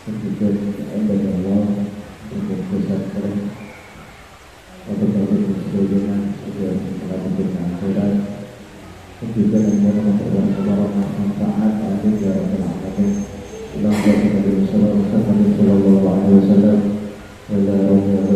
Kemudian embel Allah untuk kesatuan untuk keseluruhan agar melakukan akhirat. Kemudian memperoleh manfaat akhir dari alamin. Allahumma sallallahu alaihi wasallam wala ilaha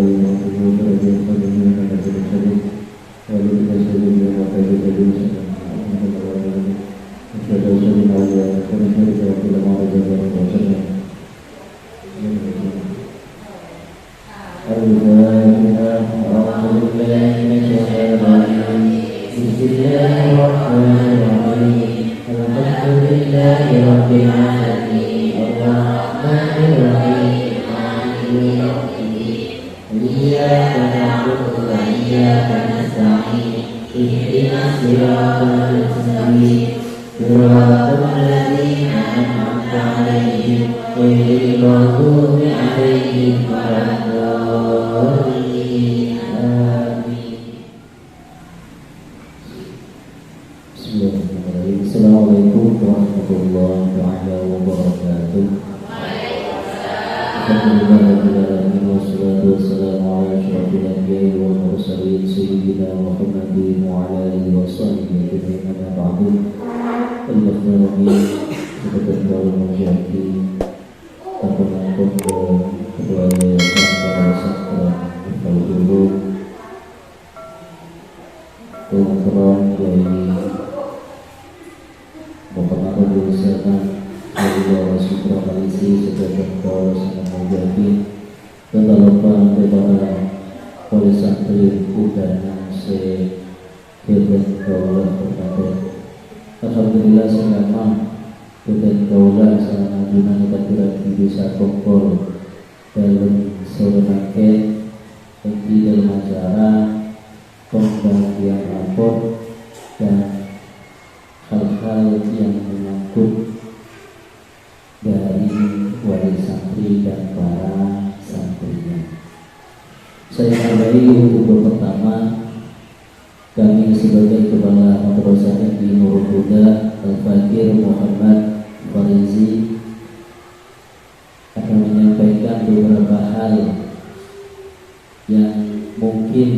Assalamualaikum warahmatullahi wabarakatuh. Alhamdulillahirrahmanirrahim. Wassalatu wassalamu ala asyrafil anbiya'i wal mursalin sayyidina Muhammadin wa ala alihi wa sahbihi ajma'in. Amma ba'du. Al-Mukhtarami sebagai calon menjadi penakut ketua para sastra dulu teman-teman dari Bapak Berusaha dari Bapak Sutra Malisi sebagai kepala sangat menjadi dan dalam kepada Polis Santri Udana Sekeben Kaulah Berkata. Alhamdulillah selama Keben Kaulah selama Juna Kebatiran bisa kompor dalam seorang rakyat di dalam acara pembagian rapor dan hal-hal yang menyangkut dari wali santri dan para santrinya. Saya mulai untuk pertama, kami sebagai Kepala Madrasah di Nurul Huda Al-Fakir Muhammad Farizi akan menyampaikan beberapa hal yang mungkin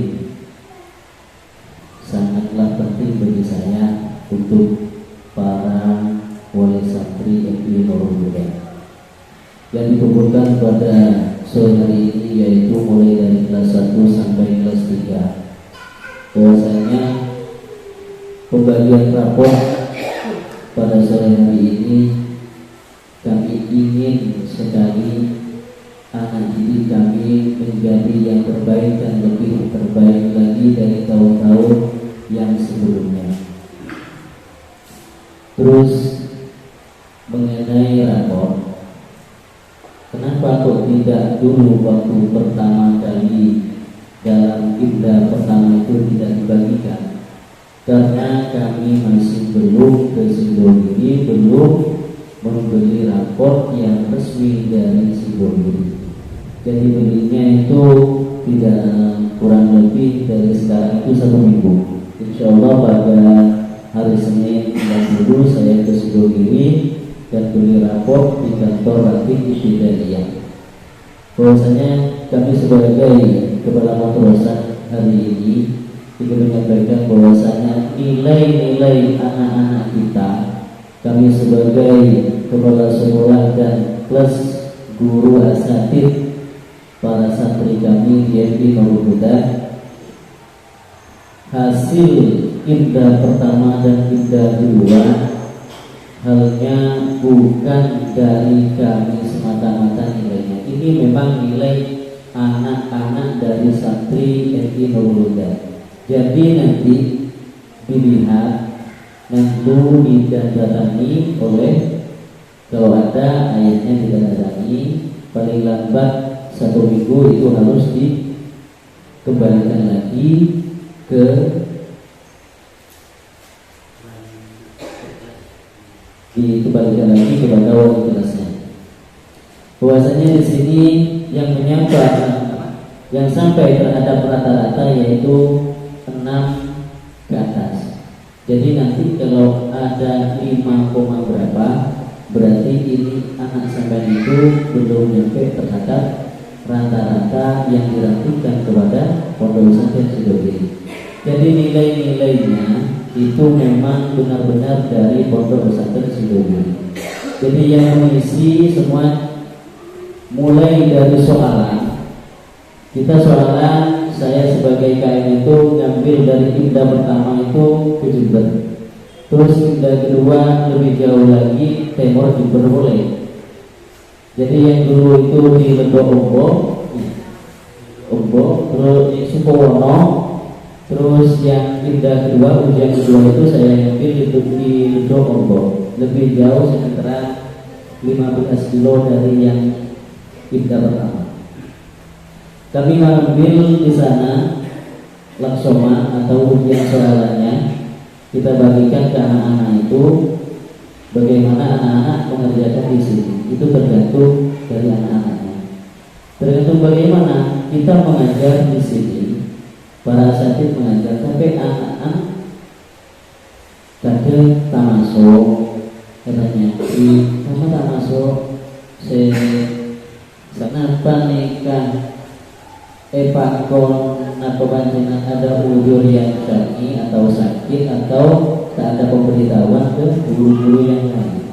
sangatlah penting bagi saya untuk para wali santri FI Nurul Huda yang dikumpulkan pada sore hari ini, yaitu mulai dari kelas 1 sampai kelas 3. Bahwasanya pembagian rapor pada sore hari ini kami ingin sekali anak didik kami menjadi yang terbaik dan lebih terbaik lagi dari tahun-tahun yang sebelumnya. Terus mengenai rapor, kenapa kok tidak dulu waktu pertama kali dalam ibda pertama itu tidak dibagikan? Karena kami masih belum kesidogiri, belum membeli rapor yang resmi dari Sidogiri. Jadi belinya itu tidak kurang lebih dari sekarang itu 1 minggu. Insya Allah pada hari Senin dulu saya ke Sidogiri dan beli rapor di kantor Rakit Ibtidaiyah. Bahwasanya kami sebagai Kepala Madrasah hari ini ingin menyampaikan bahwasanya nilai-nilai anak-anak kita, kami sebagai kepala sekolah dan plus guru asatid para santri kami di FI Nurul Huda, hasil ibda pertama dan ibda kedua halnya bukan dari kami semata-mata nilainya. Ini memang nilai anak-anak dari santri FI Nurul Huda. Jadi nanti dilihat, nanti didandatangani oleh, kalau ada ayatnya didandatangani, paling lambat 1 minggu itu harus dikembalikan lagi ke dikembalikan lagi kepada wali kelasnya. Bahwasanya di sini yang menyangka yang sampai terhadap rata-rata yaitu 6 ke atas. Jadi nanti kalau ada 5, berapa, berarti ini anak sampai itu itu belum nyampe terhadap rata-rata yang dirapikan kepada pondok pesantren Sidogiri. Jadi nilai-nilainya itu memang benar-benar dari pondok pesantren Sidogiri. Jadi yang mengisi semua mulai dari soalan. Kita soalan, saya sebagai KM itu ngambil dari indah pertama itu ke Jember. Terus indah kedua lebih jauh lagi Timur Jember boleh. Jadi yang dulu itu di Ledok Ombo, terus di Sukowono, terus yang indah kedua, ujian kedua itu saya ambil itu di Ledok Ombo. Lebih jauh sekitar 15 kilo dari yang indah pertama. Kami mengambil di sana laksoma atau ujian soalannya, kita bagikan ke anak-anak itu. Bagaimana anak-anak mengerjakan di sini itu tergantung dari anak-anaknya. Tergantung bagaimana kita mengajar di sini. Para asatidz mengajar sampai anak-anak kadang tak masuk, katanya sama tak masuk kenapa nikah Pak kon atau panjenengan ada udur yang syar'i atau sakit atau tak ada pemberitahuan ke guru-guru yang lain.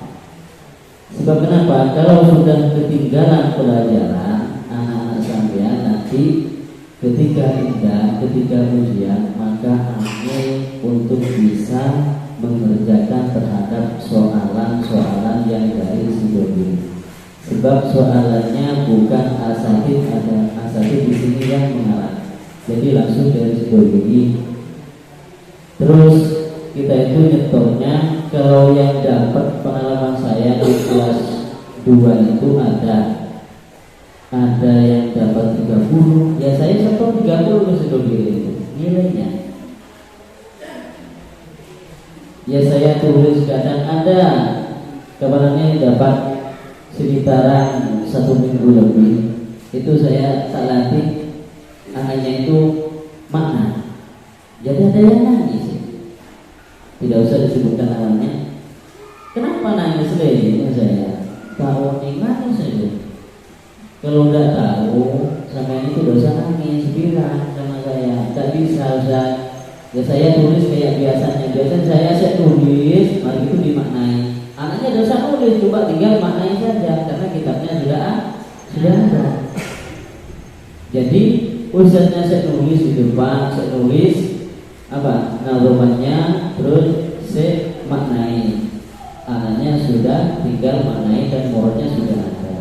Sebab kenapa? Kalau sudah ketinggalan pelajaran anak-anak sampean nanti ketika indah, ketika ujian, maka angin untuk bisa mengerjakan terhadap soalan-soalan yang dari Sidogiri. Sebab soalannya bukan asatidz, ada asatidz di sini yang mengarang. Jadi langsung dari Sidogiri. Terus kita itu nyetornya, kalau yang dapat pengalaman saya di kelas 2 itu ada yang dapat 30, ya saya setor 30 ke Sidogiri itu nilainya. Ya saya tulis kadang ada kemarin dapat sekitaran 1 minggu lebih, itu saya tak latih anaknya itu makna. Jadi ada yang nangis, tidak usah disebutkan namanya. Kenapa nangis lagi? Saya tahu nih nangis saja. Kalau udah tahu sama ini tidak usah nangis, bilang sama saya. Tak bisa usah. Ya saya tulis kayak biasanya. Biasanya saya tulis, mari itu dimaknai. Anaknya tidak usah nulis, coba tinggal maknai saja karena kitabnya sudah ada. Jadi ustaznya saya nulis di depan, saya nulis apa nazomannya, terus saya maknai. Anaknya sudah tinggal maknai dan muridnya sudah ada.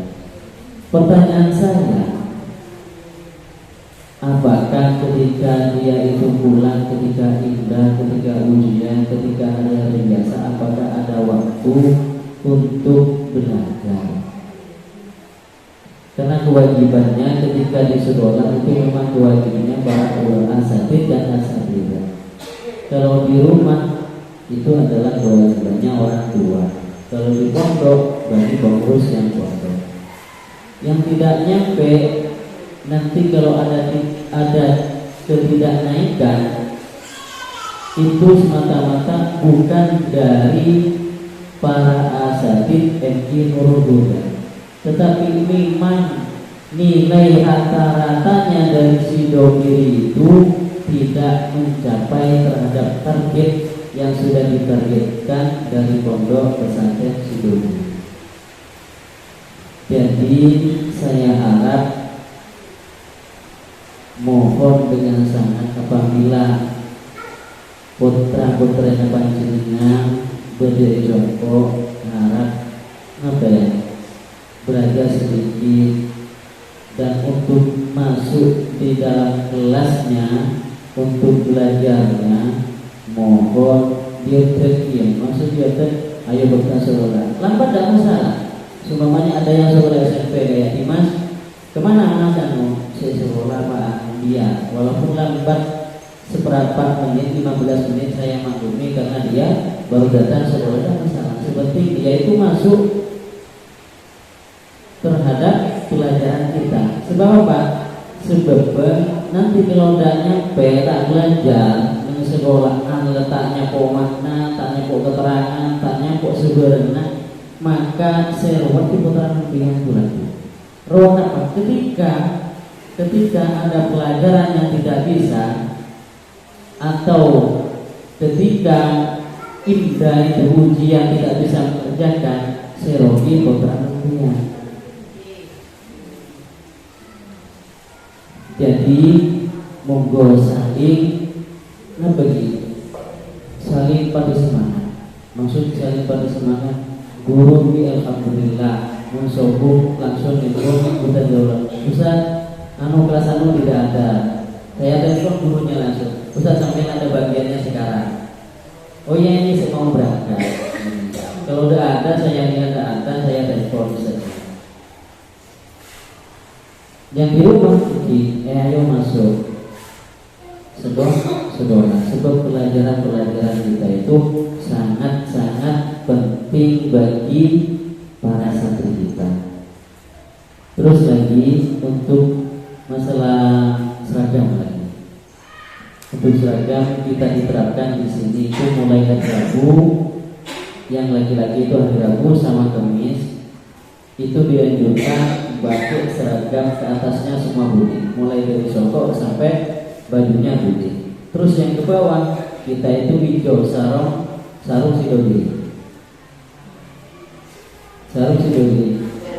Pertanyaan saya, apakah ketika dia itu pulang, ketika indah, ketika ujian, ketika hari-hari biasa, apakah ada waktu untuk belajar? Karena kewajibannya ketika di sekolah itu memang kewajibannya para asatidz dan asatidzah. Kalau di rumah itu adalah kewajibannya orang tua. Kalau di pondok berarti pengurus yang pondok. Yang tidak nyampe nanti kalau ada ketidaknaikan itu semata-mata bukan dari para asatidz MI Nurul Huda, tetapi memang nilai rata-ratanya dari Sidogiri itu tidak mencapai terhadap target yang sudah ditargetkan dari pondok pesantren Sidogiri. Jadi saya harap, mohon dengan sangat apabila putra-putranya panjenengan berdiri jongkok, harap belajar sedikit dan untuk masuk di dalam kelasnya untuk belajarnya mohon diatekin, maksud diatek ayo bertasolah lambat tidak masalah. Seumpamanya ada yang sekolah SMP kayak Dimas, kemana Mas anu? Saya sekolah Pak dia, walaupun lambat seperempat menit, 15 menit saya maklumi karena dia baru datang sekolah, tidak masalah. Seperti dia itu masuk terhadap pelajaran kita. Sebab apa? Sebab nanti kalau tidak nyampe tak belajar di sekolah, letaknya kok makna, taknya kok keterangan, taknya kok sebenarnya, maka serowat di putaran pilihan bulan. Rawat apa? Ketika ada pelajaran yang tidak bisa, atau ketika IMDA itu ujian tidak bisa mengerjakan, serogi putaran pilihan. Jadi monggo saling saling pada semangat. Maksud saling pada semangat, guru bi alhamdulillah musobu langsung info kita jawab. Ustaz, kelas tidak ada. Saya telepon gurunya langsung. Ustaz, sampai ada bagiannya sekarang. Oh iya, ini saya mau berangkat. Kalau udah ada, saya lihat ada, saya telepon saja. Yang di rumah ayo masuk. Sebab pelajaran kita itu sangat-sangat penting bagi para santri kita. Terus lagi untuk masalah seragam lagi. Untuk seragam kita diterapkan di sini itu mulai hari Rabu, yang laki-laki itu hari Rabu sama Kamis itu dianjurkan pakai seragam ke atasnya semua putih, mulai dari sokok sampai bajunya putih. Terus yang ke bawah kita itu hijau, sarung sidoli.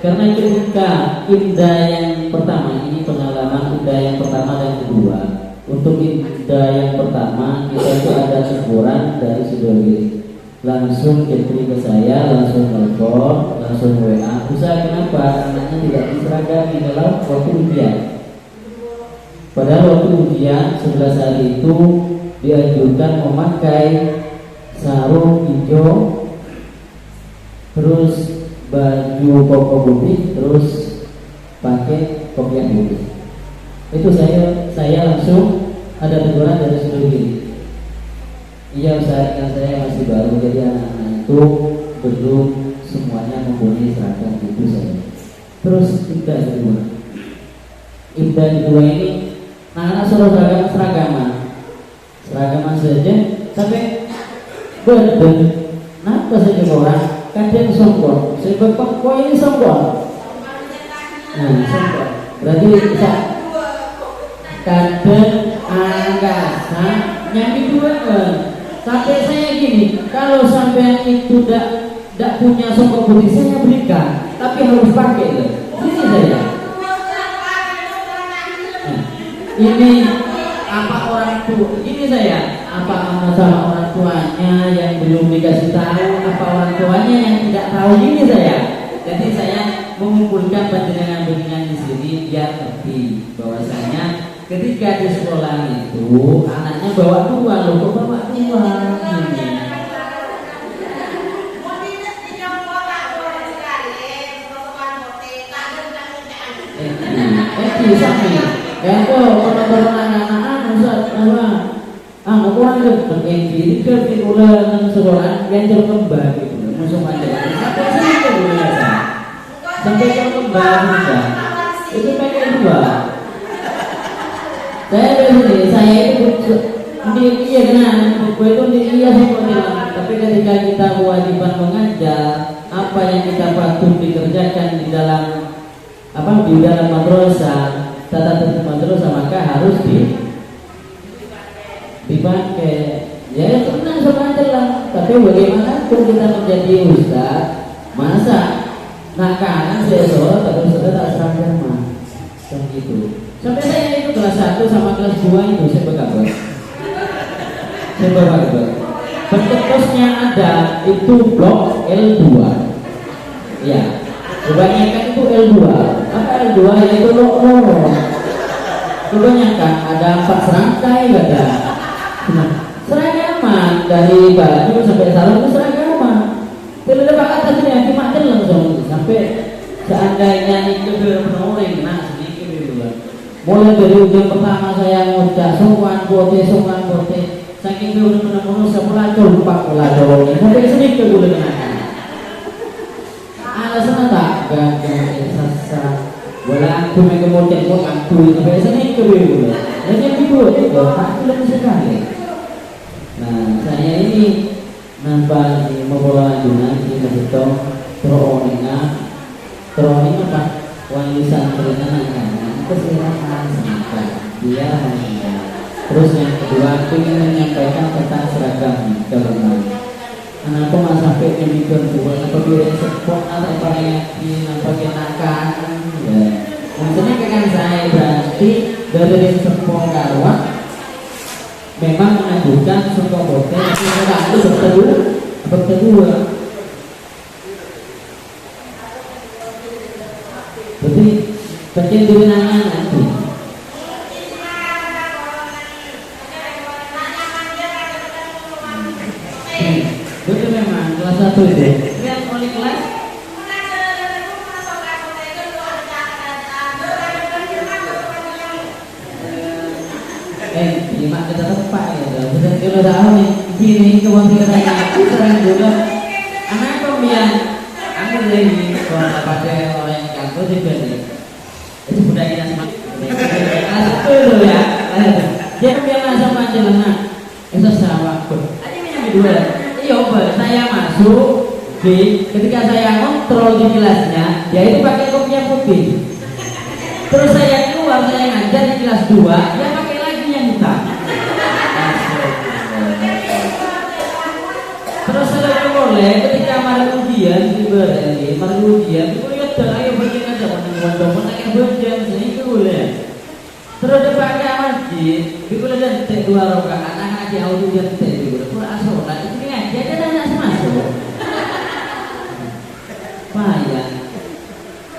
Karena ketika IMDA yang pertama, ini pengalaman IMDA yang pertama dan kedua. Untuk IMDA yang pertama kita itu ada teguran dari sidoli. Langsung ketri ke saya, langsung telepon, langsung WA. Ustaz, kenapa anaknya tidak diseragami dalam waktu ujian? Padahal waktu ujian 11 hari itu dianjurkan memakai sarung hijau, terus baju koko putih, terus pakai kopiah putih. Itu saya langsung ada teguran dari seluruh diri. Iya, saya masih baru, jadi anak-anak itu belum semuanya mempunyai seragam itu saya. Terus IMDA kedua ini, anak-anak suruh seragaman saja, sampai berdeng. Kenapa saja orang kadang sombong? Sebab kok ini sombong? Nah, sombong. Berarti bisa kadang angkasa nyambi dua sampai saya gini, kalau sampai itu tidak punya songkok putih saya berikan, tapi harus pakai loh. Ini saya. Ini apa orang tua? Ini saya. Apa masalah orang tuanya yang belum dikasih tahu? Apa orang tuanya yang tidak tahu? Ini saya. Jadi saya mengumpulkan panjenengan-panjenengan di sini biar ngerti bahwasanya ketika di sekolah itu anaknya bawa dua, loh kok bawa dua? Ya kok orang anak-anak Ustaz apa kurang lebih ini ke figuran sekolah yang terkembang gitu, musuh aja. Sampai sini ke biasa, sampai terkembang juga. Itu pakai dua. Saya dari sini, saya itu iya kenal, buku itu iya seperti. Tapi ketika kita kewajiban mengajar, apa yang kita patut dikerjakan di dalam madrasah, tata tertib madrasah, maka harus dipakai. Ya tenang sama aja lah. Tapi bagaimanapun kita menjadi ustaz, masa nakalan sesuatu terus tak seragam kan gitu. Sampai saya itu kelas 1 sama kelas 2 itu saya berkabar. Pencetusnya ada itu blok L2. Ya, kebanyakan itu L2. Apa L2? Yaitu lorong. Kebanyakan ada 4 serangkai ada. Nah, seragaman dari baju sampai sarung itu seragaman. Tidak ada atas ini yang dimakan langsung sampai seandainya itu berpenuring, nah sedikit dulu. Mulai dari ujian pertama saya ngucap sungguhan bote, saking benar-benar saya pelacur sampai sedikit dulu kenakan. Alasan tak gagal sasa, wala aku mengemudian pun aku sampai sedikit dulu. Jadi yang kedua itu aku lebih sekali. Nah saya ini nampak di membawa anjuran di Masjid Terowongan apa? Wali santrinya nanya kesirahan sebentar dia hanya. Terus yang kedua, aku ingin menyampaikan tentang seragam ke rumah. Kenapa mas sampai demikian buat apa biar sepon atau apa yang apa kenakan? Ya, maksudnya kan saya berarti dari sepon karwa memang mengajukan sebuah hotel itu berkedua. Berarti bagian kewenangan nanti. Betul memang kelas 1 itu. Lihat oleh kelas. Lima kita tepat ya. Sudah kita tahu nih. Gini kewakilannya sering juga. Anak pemian. Aku lagi kalau pakai orang yang kantor juga nih. Itu budaya sama. Kelas 1 itu ya. Dia bilang sama jelena. Itu sama. Aja yang kedua. Saya masuk ketika saya kontrol di kelasnya, dia itu pakai kopiah putih. Terus saya keluar, saya ngajar di kelas 2, dia pakai lagi yang hitam. Terus saya boleh ketika malam ujian diberhenti, malam ujian itu lihat ayo bagian aja teman-teman pakai hujan sini itu boleh. Terus dia pakai masjid, itu boleh dan 2 rakaat anak di audio dan itu boleh sholat itu dia kan anak masuk. Payah.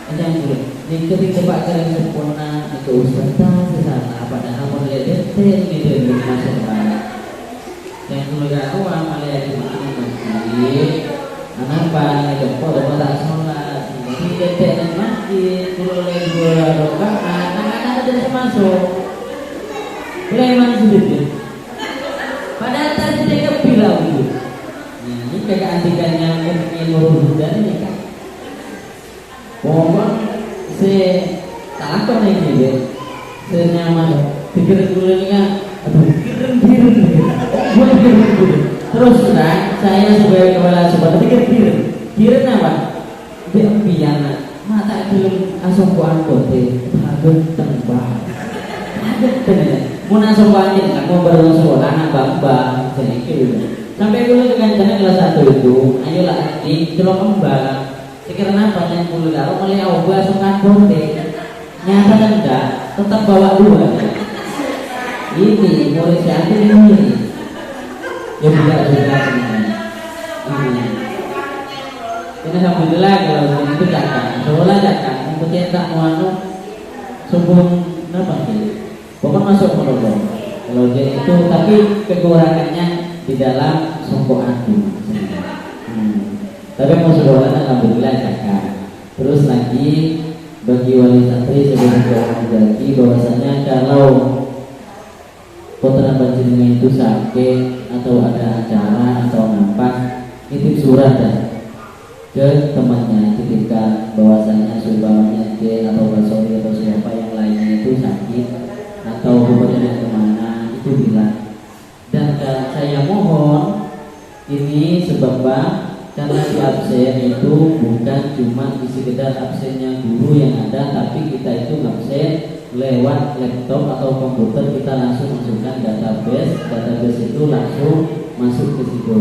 Ada yang dulu. Jadi ketika Pak Karim sempurna itu ustazah di sana, padahal mulai detik gitu di masuk banyak. Yang dulu gak awam malah di mana masjid. Anak banyak jempol dan tak sholat. Jadi detik di masjid, mulai 2 rakaat, anak-anak tidak masuk. Preman sedikit. Padahal tadi dia bilang gitu. Ini kecantikannya mungkin Nurul ini kan. Pokok takut nih gitu. Senyaman. Pikir dulu ini kan. Aduh, kirim. Terus kan, saya sebagai kepala sekolah pikir. Kirim apa? Dia piana. Mata belum asal kuat kote. Agak tembak. Agak tembak. Mau nasab wajib, aku baru sekolah anak bamba, sedikit. Sampai dulu dengan jalan kelas 1 itu, ayolah di celok kembang. Sekiranya apa yang dulu lalu mulai awal suka konten, nyata enggak, tetap bawa 2. Ini mulai siapa ini? Ya bukan juga sebenarnya. Ini alhamdulillah kalau itu datang, sekolah datang, kemudian tak mau subuh apa sih? Bukan masuk kolom. Kalau dia itu, tapi kekurangannya di dalam songkok aku. Tapi mau sekolah alhamdulillah cakap. Terus lagi bagi wali santri sebagai lagi bahwasanya kalau putra panjenengan itu sakit atau ada acara atau nampak, titip surat ke temannya, titipkan bahwasanya sumpahnya dia atau basori atau siapa yang lainnya itu sakit atau bepergian kemana itu bilang. Dan saya mohon ini sebabnya karena di absen itu bukan cuma di sekedar absennya guru yang ada, tapi kita itu absen lewat laptop atau komputer, kita langsung masukkan database itu langsung masuk ke situ.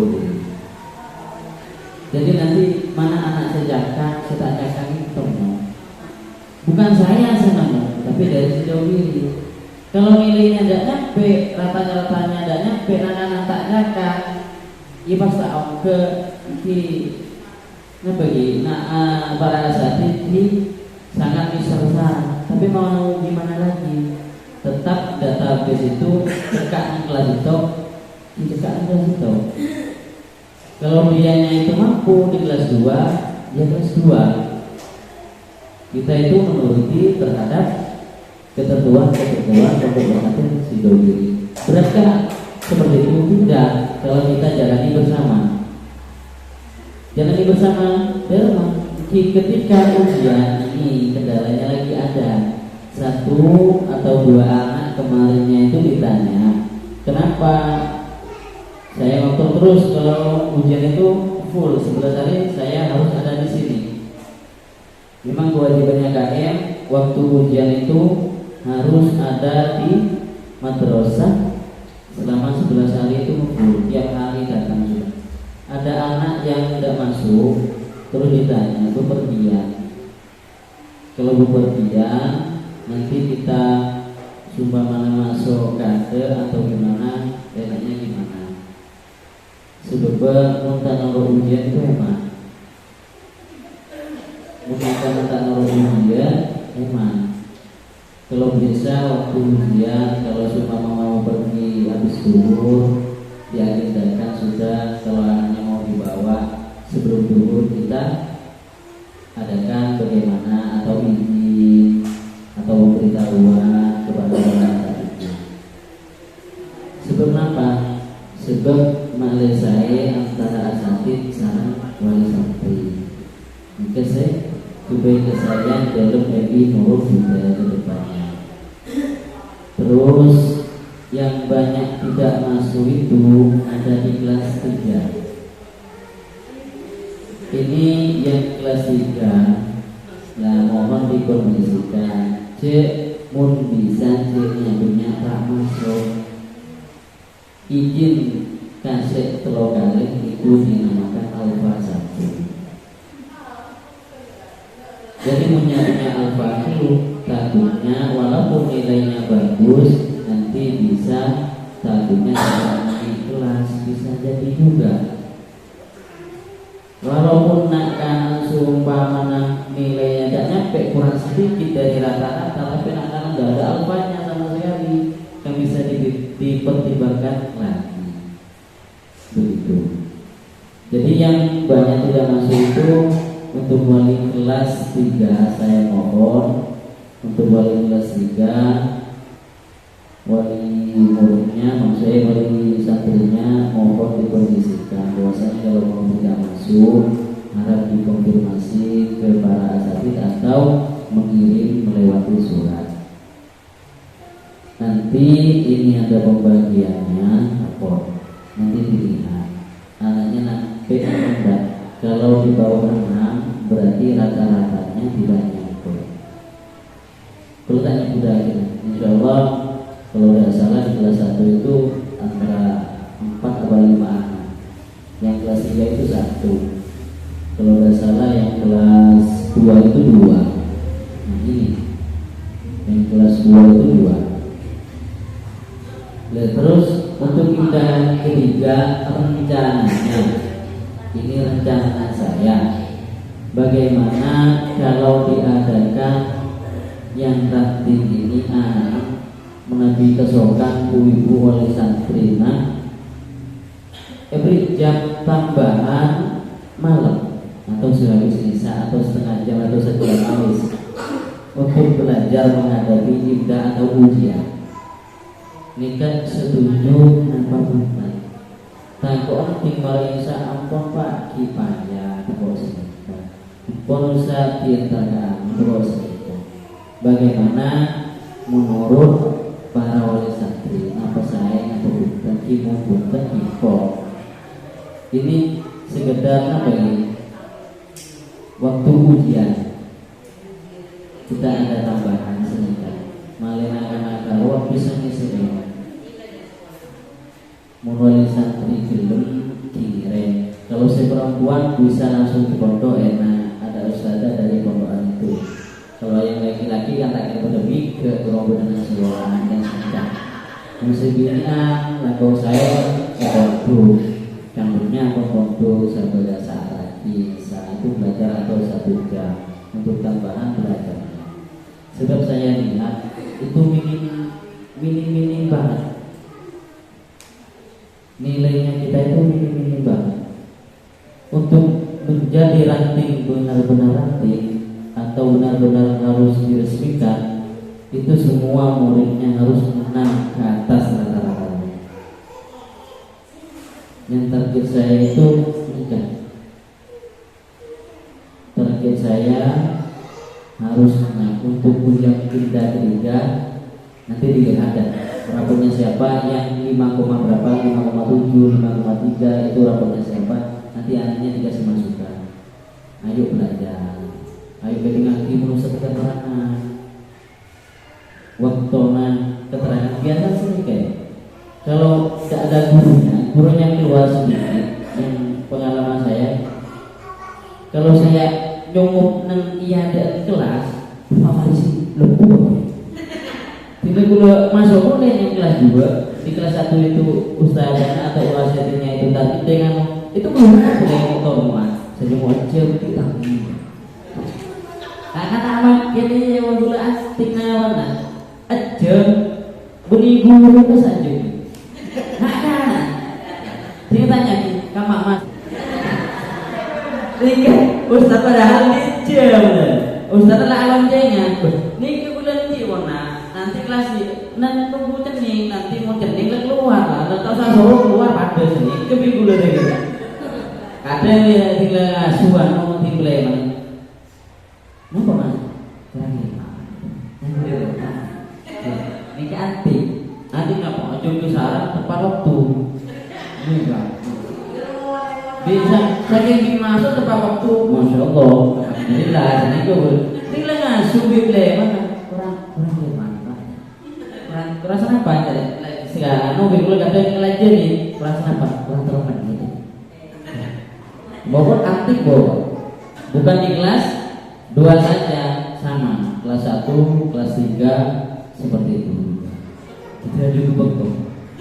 Jadi nanti mana anak sejakan, sejakan itu bukan saya senang, tapi dari sejauh ini. Kalau nilainya tidak nyampe, ratanya tidak nyampe, anak-anak tak jakan, ya pasti ke para saat ini sangat besar. Tapi mau gimana lagi? Tetap database itu dekat kelas itu, Kalau dianya itu mampu di kelas 2, ya kelas 2. Kita itu menuruti terhadap ketentuan pokok si doi. Beratkah seperti itu? Tidak. Kalau kita jalani bersama, ketika ujian ini kendalanya lagi ada 1 atau 2 anak kemarinnya itu ditanya, kenapa saya ngotot terus kalau ujian itu full 11 hari saya harus ada di sini. Memang kewajibannya KM waktu ujian itu harus ada di madrasah selama 11 hari itu full, tiap hari datang sudah. Ada anak yang tidak masuk, terus ditanya bepergian. Kalau bepergian nanti kita sumpah mana masuk kade atau gimana, enaknya gimana? Sebab muntah naruh ujian itu emang muntah naruh ujian emang. Kalau bisa waktu ujian, kalau sumpah mau pergi habis zuhur, diagendakan sudah. Kalau anaknya mau dibawa sebelum zuhur, kita adakan bagaimana atau izin atau pemberitahuan kepada orang tadi. Sebab apa? Sebab malah saya antara asatid sarang wali santri. Maka saya kebaikan saya dalam MI Nurul Huda ke depannya. Terus yang banyak tidak masuk itu ada di kelas 3. Ini yang kelas 3. Nah, mohon dikondisikan. Cek mun bisa ceknya punya tak masuk. Izin kasih telur kali itu dinamakan alfa 1. Jadi menyarinya alfa itu takutnya walaupun nilainya bagus nanti bisa takutnya di kelas bisa jadi juga. Walaupun nak kanan sumpah mana nilainya tidak nyampe kurang sedikit dari rata-rata, tapi nak kanan tidak ada alfanya sama sekali yang bisa dipertimbangkan lagi. Begitu. Jadi yang banyak tidak masuk itu untuk wali kelas 3 saya mohon, untuk wali kelas 3 wali muridnya, maksudnya wali santrinya mohon dikondisikan bahwasanya kalau mau tidak masuk harap dikonfirmasi ke para asatid atau mengirim melewati surat. Nanti ini ada pembagiannya rapor, nanti dilihat anaknya nanti enggak. Kalau di bawah 6 berarti rata-ratanya tidak nyampe. Kalau tanya udah aja, insya Allah kalau tidak salah di kelas 1 itu antara 4 atau 5 anak. Yang kelas 3 itu 1. Kalau tidak salah yang kelas 2 itu 2. Nah ini yang kelas 2 itu 2. Nah, terus untuk imtahan ketiga rencananya, ini rencana saya, bagaimana kalau diadakan yang raktir ini anak menabi kesokan ibu oleh santrina jam tambahan malam atau sehabis isya atau setengah jam atau setelah habis untuk belajar menghadapi ibda atau ujian. Nikah setuju tanpa bukan. Takut tinggal isya ampun pak kipaya terus. Bonusat diantaraan terus. Bagaimana menurut para wali santri, apa saya atau bukan ibu bukan ibu? Ini sekedar apa ini? Waktu ujian kita ada tambahan sedikit. Malena kalau bisa ngisi wali santri film kire. Kalau si perempuan bisa langsung ke pondok enak. Ada ustazah dari pondokan itu. Kalau yang laki-laki kan tak kira lebih ke gerombolan seluruhan dan sedang. Musiknya lagu saya pondok, campurnya pondok sebagai saat lagi saat itu belajar atau 1 jam untuk tambahan belajarnya. Sebab saya lihat itu minim banget. Nilainya kita itu minim banget. Untuk menjadi ranting benar-benar ranting atau benar-benar harus diresmikan, itu semua muridnya harus menang ke atas rata-rata. Yang target saya itu nikah. Target saya harus menang untuk ujian pindah ketiga. Nanti dilihat ada rapornya siapa yang 5, berapa, 5,7, 5,3 itu rapornya siapa. Nanti anaknya dikasih masukan. Ayo belajar. Ayo kita ngaji menusuk keterangan. Waktu keterangan biasa sih kayak. Kalau tidak ada gurunya keluar sendiri. Yang pengalaman saya, kalau saya nyomok nang iya ada kelas, apa sih lupa. Tidak gula masuk pun yang kelas 2 di kelas 1 itu ustaznya atau wasiatnya itu tadi dengan itu belum ada yang motor semua. Saya mau aja kita. Kata amat jadi yang gula astik nawana aja beri guru ke saja. Nah, dia tanya kamu mas. Nika ustaz padahal dijam. Ustaz lah alam jengah. Nika bulan jiwana. Nanti kelas nanti tunggu cening, nanti mau cening keluar lah. Atau saya suruh keluar pada sini kebingung deh. Kadang ya tinggal asuhan mau tinggal mana. Napa mas? Ini antik. Nanti ngapa? Cucu sarang tepat waktu. Enggak. Bisa saking dimasuk tepat waktu. Masya Allah. Alhamdulillah. Ini kau tinggal ngasuh bibli mana? Kurang mana? Kurang apa? Sekarang nubik lu kadang ngelajar nih. Kurang apa? Kurang teroman gitu. Bobot aktif bobot. Bukan di kelas 2 saja sama. Kelas 1, kelas 3 seperti itu. Tidak cukup betul.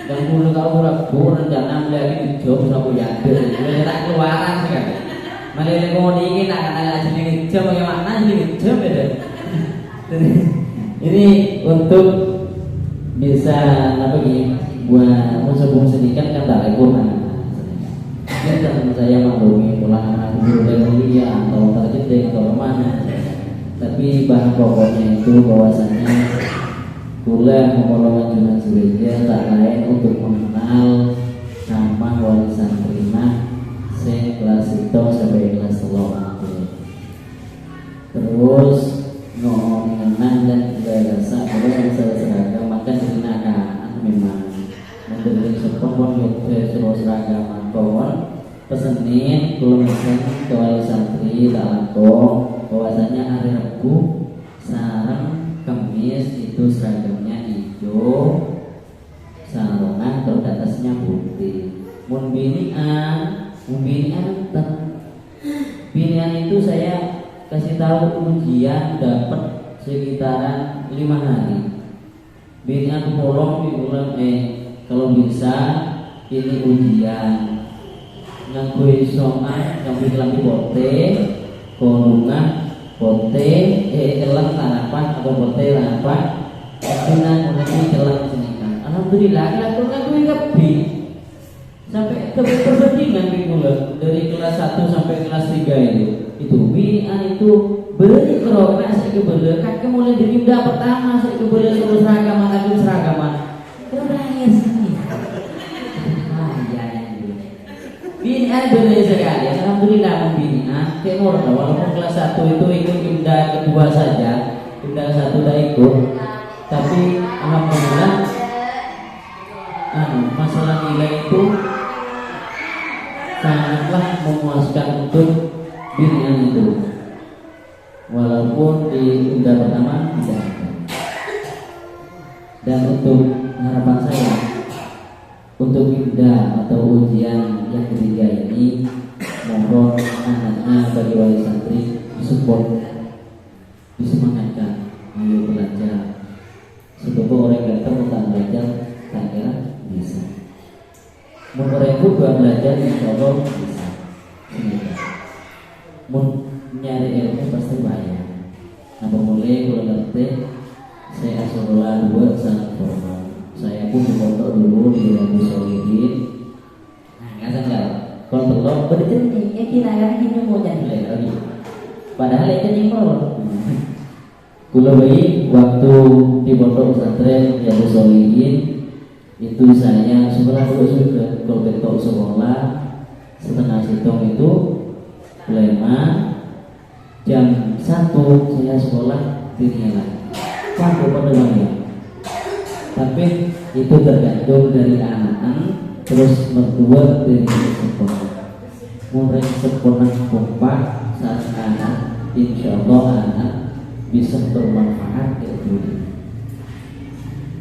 Dan dulu kalau kurang rencana lagi job sama yakin. Mulai tak keluaran kan. Mulai mau dingin tak kata jadi jam bagaimana jadi jam beda. Ini untuk bisa apa gini buat musuh sedikit kan tak kurang. Dan saya maklumi pulang guru dari atau terjadi atau mana. Tapi bahan pokoknya itu bahwasanya kuliah memulai junjungan gereja tak lain untuk mengenal nama wali santrina kelas itu sampai kelas 3. Terus mengenang dan juga rasa kalau yang seragam makan digunakan memang menjadi sepon yang seragam kawan pesenin belum ke wali santri tak langsung bahwasanya hari Rabu sarang Kamis itu seragamnya hijau, sarungan terus atasnya putih. Binian itu saya kasih tahu ujian dapat sekitaran 5 hari. Binian tolong diulang kalau bisa ini ujian nganggo soal ngambil lampu bote, kolungan bote elang tanapan atau bote tanapan sunan mengenai celang senikan. Alhamdulillah lakukan gue kebi sampai ke perbandingan minggu dari kelas 1 sampai kelas 3 itu binian itu beri kerana saya kebeli kan mulai dari pindah pertama saya kebeli seluruh seragaman lagi seragaman terus sini binian beli sekali alhamdulillah membinian kemur walaupun kelas 1 itu ikut pindah kedua saja pindah 1 dah ikut tapi alhamdulillah masalah nilai itu sangatlah memuaskan untuk binian itu walaupun di pindah pertama tidak ada. Dan untuk harapan saya untuk pindah atau ujian yang ketiga ini mohon anaknya bagi wali santri disupport, disemangatkan, ayo belajar. Sebab orang ganteng tak belajar, tak kira bisa. Orang itu gak belajar, insya Allah bisa. Mau nyari ilmu pasti bayar. Nah mulai kalau ngerti, saya asal 2 sangat formal. Saya pun dikontrol dulu di Rabu Solihin. Nah, nggak sadar. Kontrol berarti yang kira-kira ini mau jadi lagi. Padahal itu nyimol. Kulo bayi waktu di pondok pesantren Rabu Solihin itu saya sekolah dulu sudah kalau betul sekolah setengah situng itu lema jam 1 saya sekolah dinilai. Sampai pada ya. Tapi itu tergantung dari anak-anak terus mertua dari sekolah. Mulai sekolah kompak saat anak insya Allah anak bisa bermanfaat ilmu.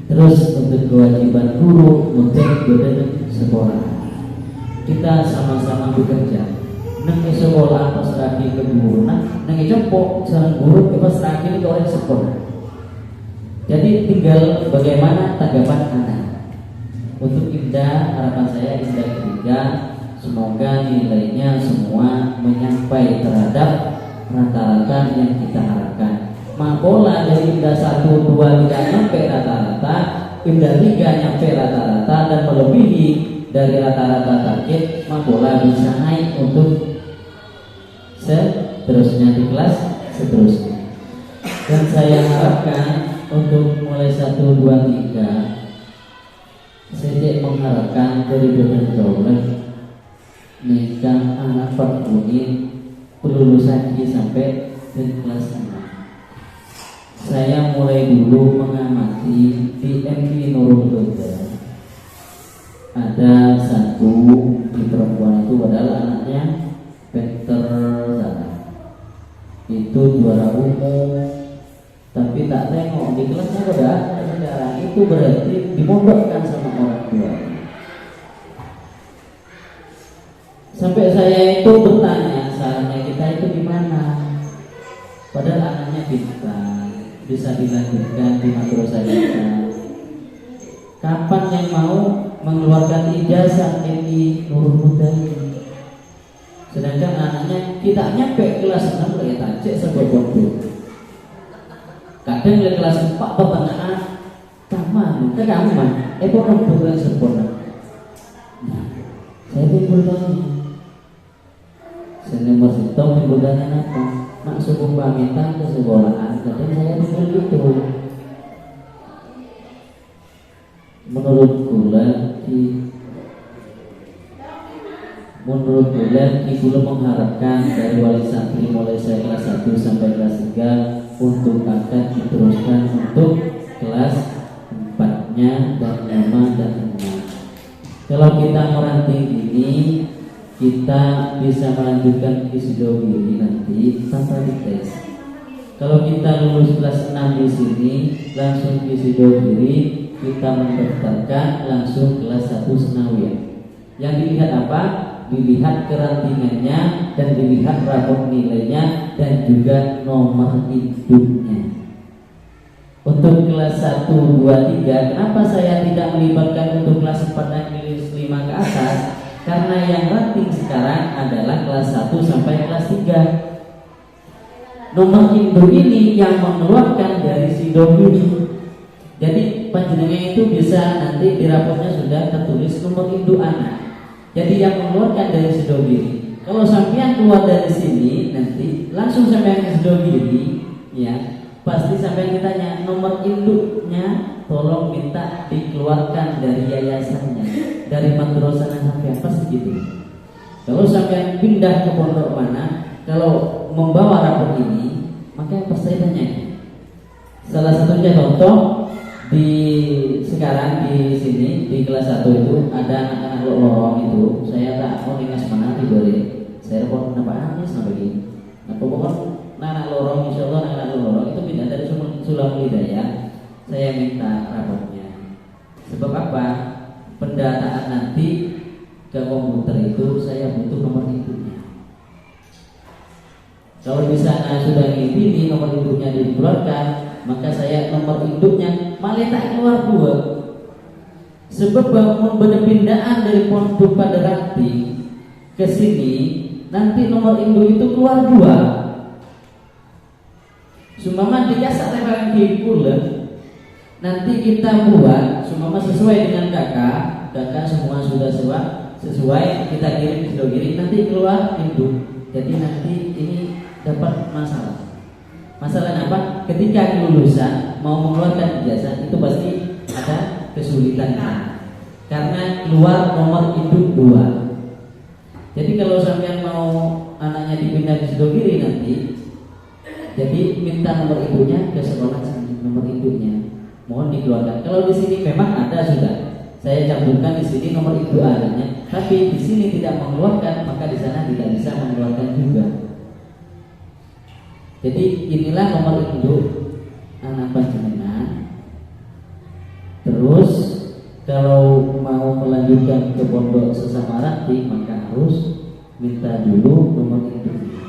Terus untuk kewajiban guru untuk berada sekolah, kita sama-sama bekerja. Neng sekolah pas lagi ke guru, neng cepok sareng guru pas lagi ke orang sekolah. Jadi tinggal bagaimana tanggapan anak. Untuk Indah, harapan saya Indah ketiga, semoga nilainya semua menyampai terhadap rata-rata yang kita harapkan. Makola dari Indah 1, 2 tidak nyampe rata-rata, Indah 3 nyampe rata-rata dan melebihi dari rata-rata target, makola bisa naik untuk seterusnya di kelas seterusnya. Dan saya harapkan untuk mulai 1, 2, 3 saya mengharapkan dari Dr. nikah anak Pak Unit pelulusan sampai ke kelas 6. Saya mulai dulu mengamati di MI Nurul Huda. Ada satu di perempuan itu adalah anaknya Peter Zara. Itu juara umum, tapi tak tengok di kelasnya udah sekarang itu berarti dimondokkan sama orang tua. Sampai saya itu bertanya, sarannya kita itu gimana? Padahal anaknya bisa dilanjutkan di madrasah kita. Kapan yang mau mengeluarkan ijazah MI Nurul Huda ini? Sedangkan anaknya kita nyampe kelas 6 lagi tajik sebab kadang di kelas 4 pertengahan taman, orang bukan sempurna. Nah, saya timbul tanya, saya nomor setong timbul tanya apa? Mak suku pamitan ke sekolahan, kadang saya timbul gitu. Menurut bulan ibu mengharapkan dari wali santri mulai saya kelas 1 sampai kelas 3 untuk akan diteruskan untuk kelas 4-nya dan 5 dan 6. Kalau kita meranting ini, kita bisa melanjutkan Isidowiri nanti tanpa dites. Kalau kita lulus kelas 6 di sini, langsung Isidowiri, kita mendaftarkan langsung kelas 1 Senawiyah. Yang dilihat apa? Dilihat kerantingannya dan dilihat rapor nilainya dan juga nomor induknya. Untuk kelas 1, 2, 3, kenapa saya tidak melibatkan untuk kelas 4 dan kelas 5 ke atas? Karena yang ranting sekarang adalah kelas 1 sampai kelas 3. Nomor induk ini yang mengeluarkan dari Sidowiri. Jadi panjenengan itu bisa nanti di raportnya sudah tertulis nomor induk anak. Jadi yang mengeluarkan dari Sidowiri. Kalau sampean keluar dari sini nanti langsung sampean ke Sidowiri, ya pasti sampean ditanya nomor induknya, tolong minta dikeluarkan dari yayasannya, dari madrasah sampean, pasti gitu. Kalau sampean pindah ke pondok mana, kalau membawa rapor ini, maka pasti tanya. Salah satunya contoh sekarang di sini di kelas 1 itu ada anak-anak lorong itu, saya tak mau ingat mana diberi, saya repot kenapa nangis sampai gini. Nah pokoknya anak lorong, insya Allah anak lorong itu pindah dari Sulam Hidayah. Saya minta raportnya. Sebab apa? Pendataan nanti ke komputer itu saya butuh nomor induknya. Kalau di sana sudah ini nomor induknya dikeluarkan, maka saya nomor induknya malah tak keluar 2. Sebab bangun berpindahan dari pondok pada ranting ke sini, nanti nomor induk itu keluar 2. Sumama dijasa lebaran pula. Nanti kita buat sumama sesuai dengan kakak semua sudah sesuai, kita kirim ke Sidowiri, nanti keluar induk. Jadi nanti ini dapat masalah. Masalahnya apa? Ketika kelulusan mau mengeluarkan ijazah itu pasti ada kesulitan karena keluar nomor induk 2. Jadi kalau sampean mau anaknya dipindah ke Sidowiri nanti, jadi minta nomor induknya ke sekolah nomor induknya mohon dikeluarkan. Kalau di sini memang ada sudah, saya cantumkan di sini nomor induk anaknya, tapi di sini tidak mengeluarkan, maka di sana tidak bisa mengeluarkan juga. Jadi inilah nomor induk anak panjenengan. Terus kalau mau melanjutkan ke pondok sesama rakti, maka harus minta dulu nomor induknya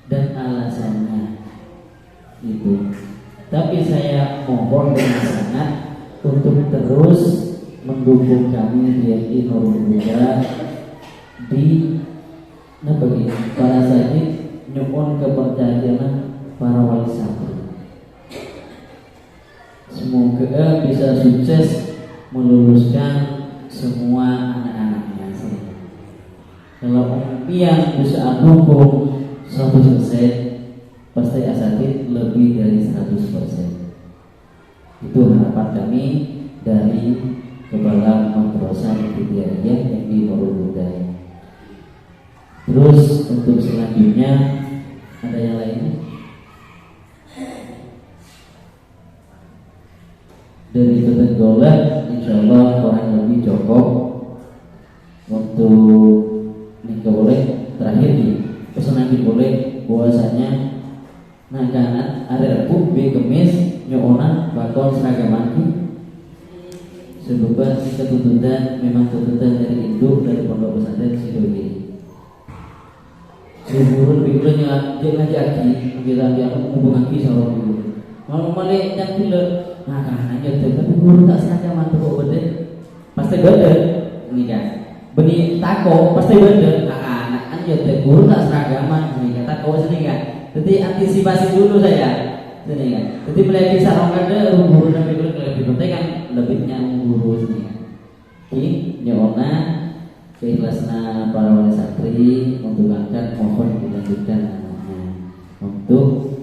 dan alasannya itu. Tapi saya mohon dengan sangat untuk terus mendukung kami di Nurul Huda di para sakit nyuwun kepercayaan para wali santri. Semoga bisa sukses meluluskan semua anak-anaknya. Kalau impian bisa dukung 100%, pasti asatid lebih dari 100%. Itu harapan kami dari Kepala Madrasah Ibtidaiyah yang di Nurul Huda. Terus untuk selanjutnya ada yang lain? Dari Tenggolek insyaallah kurang lebih cukup. Untuk ini boleh terakhir nih pesanan boleh bahwasanya naganan ada Rabu B Kemis nyoona bakal seragaman sebab ketuntutan memang tuntutan dari induk dari pondok pesantren Sidogiri. Guru lebih ngaji kita dia ngomong lagi sama guru. Mau mulai yang pilih, nah kan aja tapi guru tak seragaman tuh bener, pasti bener ini kan. Beni tako pasti bener, anak aja guru tak seragaman ini kata kau sini kan. Jadi antisipasi dulu saya, sini kan. Jadi mulai bisa orang ada guru dan guru lebih penting kan lebihnya guru sini kan. Ki nyona keikhlasna para wali santri untuk angkat mohon dilanjutkan anaknya untuk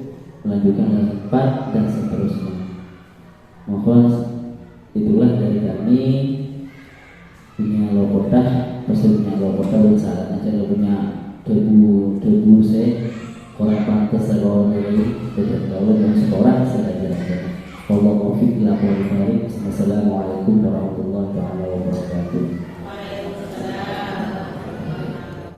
melanjutkan lagi 4 dan seterusnya. Mohon itulah dari kami punya lokotah, pasti punya lokotah bersalah aja lo punya debu saya orang pantas kalau dari kalau yang seorang saja. Kalau mau fikir lapor balik. Assalamualaikum warahmatullahi wabarakatuh.